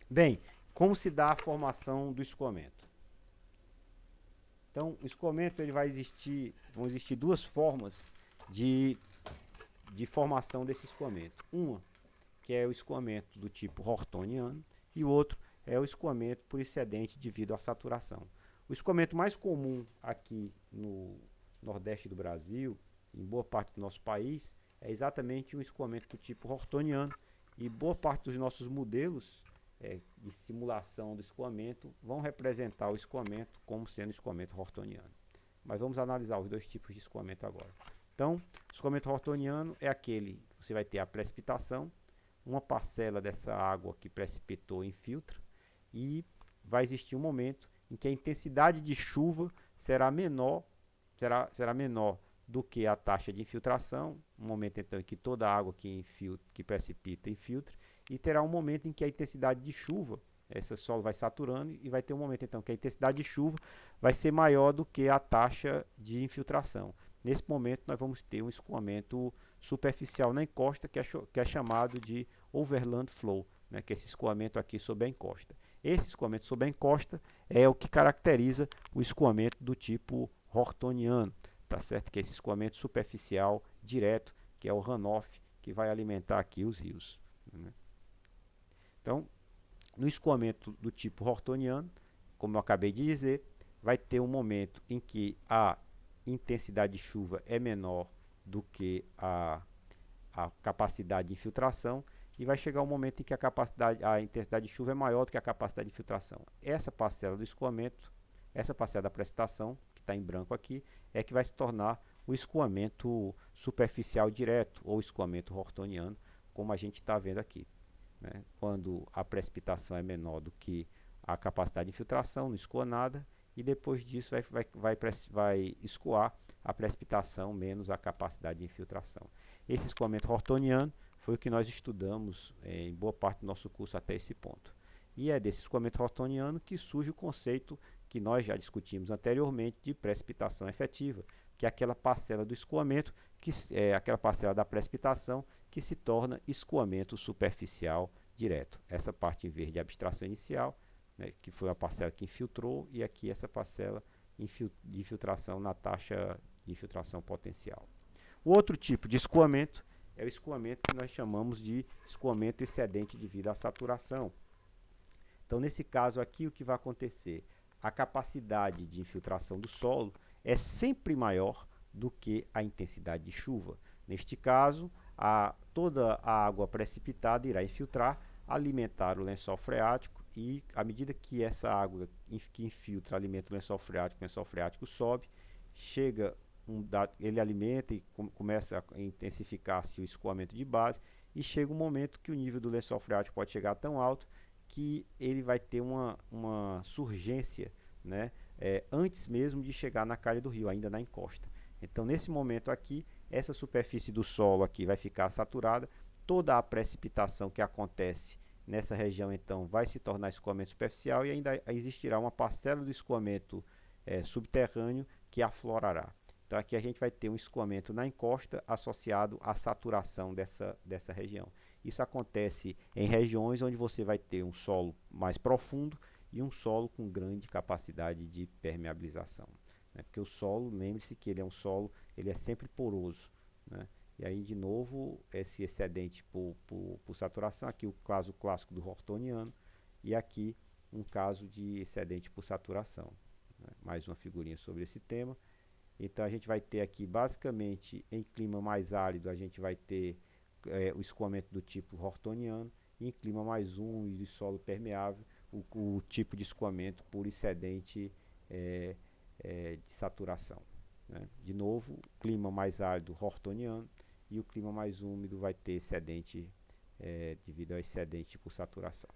Bem, como se dá a formação do escoamento? Então, o escoamento ele vão existir duas formas de, de formação desse escoamento. Uma, que é o escoamento do tipo hortoniano, e o outro é o escoamento por excedente devido à saturação. O escoamento mais comum aqui no Nordeste do Brasil, em boa parte do nosso país, é exatamente um escoamento do tipo hortoniano, e boa parte dos nossos modelos de simulação do escoamento vão representar o escoamento como sendo escoamento hortoniano. Mas vamos analisar os dois tipos de escoamento agora. Então, o escoamento hortoniano é aquele que você vai ter a precipitação, uma parcela dessa água que precipitou infiltra, e vai existir um momento em que a intensidade de chuva será menor do que a taxa de infiltração, um momento então em que toda a água que precipita infiltra, e terá um momento em que a intensidade de chuva, esse solo vai saturando, e vai ter um momento então que a intensidade de chuva vai ser maior do que a taxa de infiltração. Nesse momento nós vamos ter um escoamento superficial na encosta, que é chamado de overland flow, né, que é esse escoamento aqui sobre a encosta. Esse escoamento sobre a encosta é o que caracteriza o escoamento do tipo hortoniano, tá certo? Que é esse escoamento superficial direto, que é o runoff, que vai alimentar aqui os rios, né? Então, no escoamento do tipo hortoniano, como eu acabei de dizer, vai ter um momento em que a intensidade de chuva é menor do que a capacidade de infiltração, e vai chegar um momento em que a intensidade de chuva é maior do que a capacidade de infiltração. Essa parcela do escoamento, essa parcela da precipitação, que está em branco aqui, é que vai se tornar o escoamento superficial direto, ou escoamento hortoniano, como a gente está vendo aqui, né? Quando a precipitação é menor do que a capacidade de infiltração, não escoa nada, e depois disso vai escoar a precipitação menos a capacidade de infiltração. Esse escoamento hortoniano foi o que nós estudamos em boa parte do nosso curso até esse ponto. E é desse escoamento hortoniano que surge o conceito que nós já discutimos anteriormente de precipitação efetiva, que é aquela parcela do escoamento, que é aquela parcela da precipitação que se torna escoamento superficial direto. Essa parte em verde é a abstração inicial, né, que foi a parcela que infiltrou, e aqui essa parcela de infiltração na taxa de infiltração potencial. O outro tipo de escoamento é o escoamento que nós chamamos de escoamento excedente devido à saturação. Então, nesse caso aqui, o que vai acontecer? A capacidade de infiltração do solo é sempre maior do que a intensidade de chuva. Neste caso, toda a água precipitada irá infiltrar, alimentar o lençol freático, e à medida que essa água que infiltra alimenta o lençol freático sobe, ele alimenta e começa a intensificar-se o escoamento de base, e chega um momento que o nível do lençol freático pode chegar tão alto que ele vai ter uma surgência, né, antes mesmo de chegar na calha do rio, ainda na encosta. Então, nesse momento aqui, essa superfície do solo aqui vai ficar saturada, toda a precipitação que acontece nessa região então vai se tornar escoamento superficial, e ainda existirá uma parcela do escoamento subterrâneo que aflorará. Então aqui a gente vai ter um escoamento na encosta associado à saturação dessa região. Isso acontece em regiões onde você vai ter um solo mais profundo e um solo com grande capacidade de permeabilização, né? Porque o solo, lembre-se que ele é um solo, ele é sempre poroso, né? E aí, de novo, esse excedente por saturação, aqui o caso clássico do hortoniano, e aqui um caso de excedente por saturação, né? Mais uma figurinha sobre esse tema. Então, a gente vai ter aqui, basicamente, em clima mais árido, a gente vai ter o escoamento do tipo hortoniano, e em clima mais úmido e solo permeável, o tipo de escoamento por excedente de saturação, né? De novo, clima mais árido hortoniano, e o clima mais úmido vai ter excedente devido ao excedente por saturação.